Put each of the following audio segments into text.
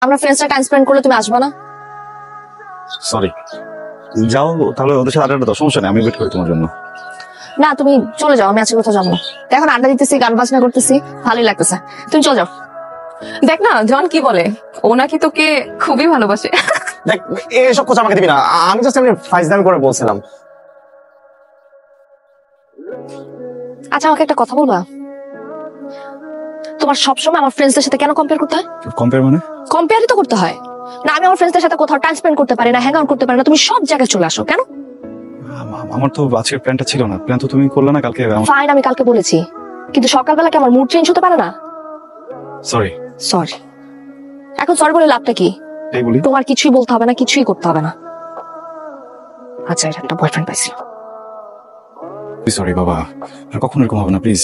আমরা ফ্রেন্ডসরা time spend করলে তুমি আসবে না? সরি, যাও তাহলে ওদের সাথে আড্ডা দাও, সমস্যা নেই, আমি ওয়েট করি তোমার জন্য। না তুমি চলে যাও, আমি আজকে কোথাও যাবো না। এখন আড্ডা দিতেছি, গান বাজনা করতেছি, ভালোই লাগতেছে, তুমি চলে যাও। দেখ না জন কি বলে, ও নাকি তোকে খুবই ভালোবাসে। দেখ এসব কথা আমাকে দিবি না, আমি জাস্ট এমনি ফাইজলামি করে বলছিলাম। আচ্ছা আমাকে একটা কথা বলবা, তোমার সবসময় আমার ফ্রেন্ডসদের সাথে কেন কম্পেয়ার করতে হয়? কম্পেয়ার মানে? কম্পেয়ারই তো করতে হয় না। আমি আমার ফ্রেন্ডসদের সাথে কোথাও টাইম স্পেন্ড করতে পারি না, হ্যাং আউট করতে পারি না, তুমি সব জায়গায় চলে আসো কেন? আমার তো আজকের প্ল্যানটা ছিল না, প্ল্যান তো তুমি করলে না কালকে। ফাইন, আমি কালকে বলেছি, কিন্তু সকালবেলা কি আমার মুড চেঞ্জ হতে পারে না? সরি। সরি? এখন সরি বলে লাভটা কি? এই বলি, তোমার কিছুই বলতে হবে না, কিছুই করতে হবে না। আচ্ছা এটা একটা বয়ফ্রেন্ড পাইছিল। সরি বাবা, আর কখনো এরকম হবে না প্লিজ।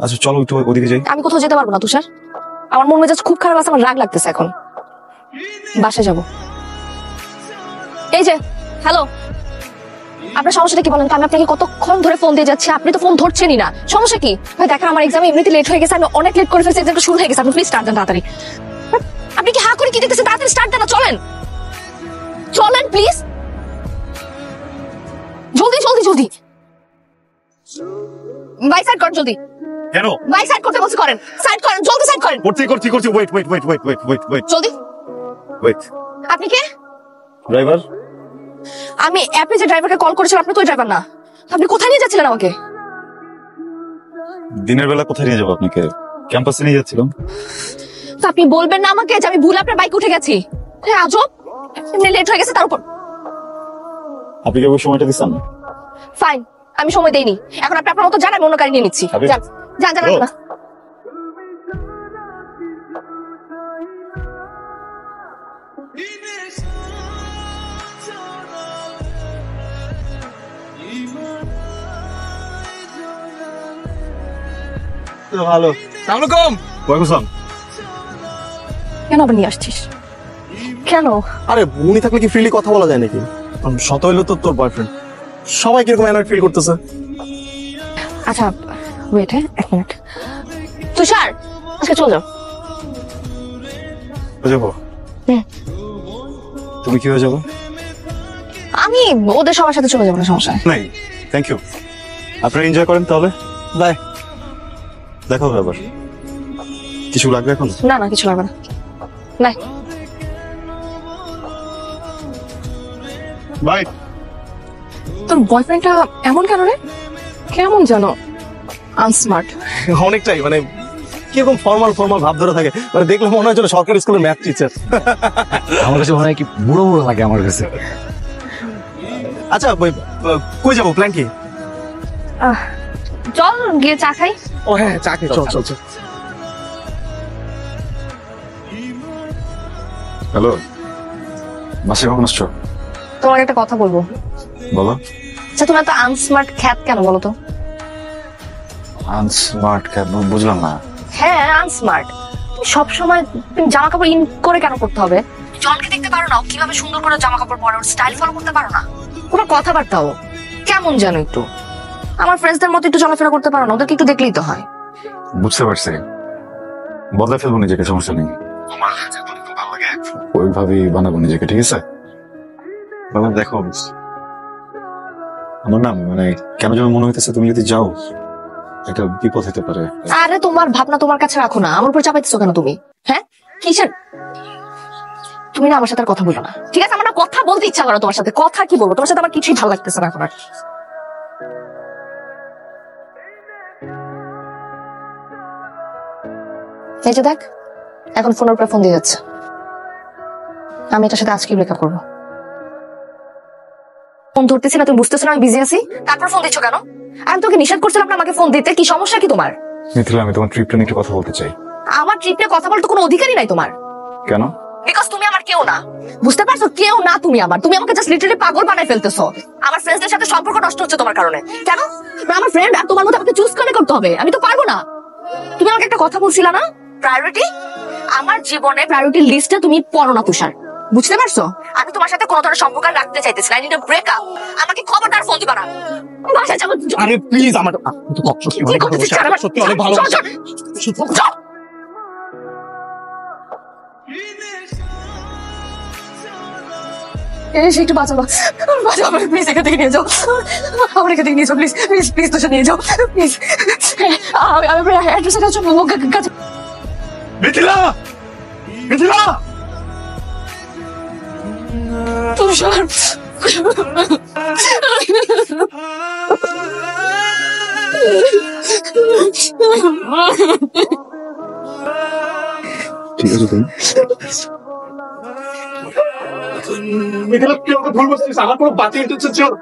আচ্ছা চলো একটু ওদিকে যাই। আমি কোথাও যেতে পারবো না তুষার, আমার মন মেজাজ খুব খারাপ আছে, আমার রাগ লাগতেছে, এখন বাসায় যাব। এই যে হ্যালো, আপনার সমস্যাটা কি বলেন তো? আমি আপনাকে কতক্ষণ ধরে ফোন দিয়ে যাচ্ছি, আপনি তো ফোন ধরছেনই না, সমস্যা কি? ভাই দেখেন আমার এক্সাম এমনিতে লেট হয়ে গেছে, আমি অনেক লেট করে ফেলছি, এক্সামটা শুরু হয়ে গেছে, আপনি প্লিজ স্টার্ট দেন তাড়াতাড়ি। আপনি কি হা করে কি দেখতেছেন? তাড়াতাড়ি স্টার্ট দেন না, চলেন চলেন প্লিজ, জলদি জলদি জলদি। বাইক সাইড করেন জলদি। কেন? বাইক সাইড করতে বলছি, করেন সাইড করেন, জলদি সাইড করেন। করছি wait wait wait wait wait wait wait জলদি। ওয়েট। আপনি কে? ড্রাইভার। আমি অ্যাপে যে ড্রাইভারকে কল করেছিলাম, আপনি তো ওই ড্রাইভার না। আপনি কোথায় নিয়ে যাচ্ছিলেন আমাকে? দিনের বেলা কোথায় নিয়ে যাবো আপনাকে? ক্যাম্পাসে নিয়ে যাচ্ছিলাম। তো আপনি বলবেন না আমাকে যে আমি ভুল আপনার বাইক উঠে গেছি? আজব, এমনি লেট হয়ে গেছে তার উপর। আপনি কি ওই সময়টা দিচ্ছেন? ফাইন, আমি সময় দেইনি, এখন আপনি আপনার মতো যান, আমি অন্য গাড়ি নিয়ে নিচ্ছি। যান যান যান না। ভালো। আসসালামু আলাইকুম। ওয়ালাইকুম আসসালাম। কেন আবার নিয়ে আসছিস? কেন? আরে উনি থাকলে কি ফ্রিলি কথা বলা যায় নাকি? শত হইলো তো তোর বয়ফ্রেন্ড, সবাই কিরকম অ্যানয়েড ফিল করতেছে। আচ্ছা ওয়েট, হ্যাঁ 1 মিনিট। তুষার আজকে চলে যাও। যাবো? তুমি কি হয়ে যাবো? আমি ওদের সবার সাথে চলে যাবো না, সমস্যা নাই, থ্যাংক ইউ। আপনারা এনজয় করেন তাহলে, বাই। দেখা হবে আবার। কিছু লাগবে এখন? না না কিছু লাগবে না, নাই। বাই। তোর বয়ফ্রেন্ডটা এমন কেন রে? কেমন জানো আনস্মার্ট। অনেকটাই, মানে কিরকম ফর্মাল ফর্মাল ভাব ধরে থাকে, মানে দেখলে মনে হয় যেন সরকারি স্কুলের ম্যাথ টিচার। আমার কাছে মনে হয় কি বুড়ো বুড়ো লাগে আমার কাছে। আচ্ছা কই যাবো, প্ল্যান কি? চল গিয়ে চা খাই। ও হ্যাঁ চাকরি, চল চল চল। হ্যালো, বাসায় কখন আসছো? তোমাকে একটা কথা বলবো। বলো। আচ্ছা তুমি এত আনস্মার্ট খ্যাত কেন বলো তো? আনস্মার্ট বুঝলাম না। হ্যাঁ আনস্মার্ট, সব সময় তুমি জামা কাপড় ইন করে কেন করতে হবে? জনকে দেখতে পারো না ও কিভাবে সুন্দর করে জামা কাপড় পরে, ওর স্টাইল ফলো করতে পারো না? তোমার কথাবার্তাও কেমন জানো একটু, আমার ফ্রেন্ডসদের মতো একটু চলাফেরা করতে পারো না? ওদেরকে একটু দেখলেই তো হয়। বুঝতে পারছি, বদলে ফেলবো নিজেকে, সমস্যা নেই। আমার ভালো লাগে ওইভাবেই বানাবো নিজেকে, ঠিক আছে? বাবা দেখো, আমার না মানে কেন যেন মনে হইতেছে তুমি যদি যাও একটা বিপদ হতে পারে। আরে তোমার ভাবনা তোমার কাছে রাখো না, আমার উপর চাপাইতেছো কেন তুমি? হ্যাঁ কিসের? তুমি না আমার সাথে আর কথা বলো না, ঠিক আছে? আমার না কথা বলতে ইচ্ছা করো তোমার সাথে, কথা কি বলবো তোমার সাথে, আমার কিছুই ভালো লাগতেছে না এখন আর। এই যে দেখ, এখন ফোনের উপরে ফোন দিয়ে যাচ্ছে, আমি এটার সাথে আজকে ব্রেকআপ করবো। ফোন ধরতেছি না, তুমি বুঝতেছো না আমি বিজি আছি, তারপর ফোন দিচ্ছ কেন? আমি তোকে নিষেধ করছিলাম না আমাকে ফোন দিতে, কি সমস্যা কি তোমার? মিথিলা, আমি তোমার ট্রিপটা নিয়ে একটু কথা বলতে চাই। আমার ট্রিপ নিয়ে কথা বলতে কোনো অধিকারই নাই তোমার। কেন? বিকজ তুমি আমার কেউ না, বুঝতে পারছো? কেউ না তুমি আমার, তুমি আমাকে জাস্ট লিটারালি পাগল বানাই ফেলতেছো। আমার ফ্রেন্ডসদের সাথে সম্পর্ক নষ্ট হচ্ছে তোমার কারণে। কেন? আমার ফ্রেন্ড আর তোমার মতো আমাকে চুজ করে করতে হবে, আমি তো পারবো না। তুমি আমাকে একটা কথা বলছিলা না, প্রায়োরিটি? আমার জীবনে প্রায়োরিটি লিস্টে তুমি পড়ো না তুষার, বুঝতে পারছো? আমি তোমার সাথে কোনো ধরনের সম্পর্ক রাখতে চাইতেছি না, আই নিড আ ব্রেকআপ। আমাকে খবরদার ফোন দিবা না, বাসায় যাবো। আরে প্লিজ, আমার সত্যি অনেক ভালো, সত্যি অনেক ভালো। এসে একটু বাঁচাবো, বাঁচাবো প্লিজ, এখান থেকে নিয়ে যাও, আমার এখান থেকে নিয়ে যাও প্লিজ, প্লিজ প্লিজ তোষা নিয়ে যাও প্লিজ। আমি আপনার অ্যাড্রেসের কাছে মিথিলা, মিথিলা, তুষার। ঠিক আছে তুমি? মিথিলা, তুই আমাকে ভুল বলছিস, আমার কোনো বাজে ইন্টেনশন ছিল না।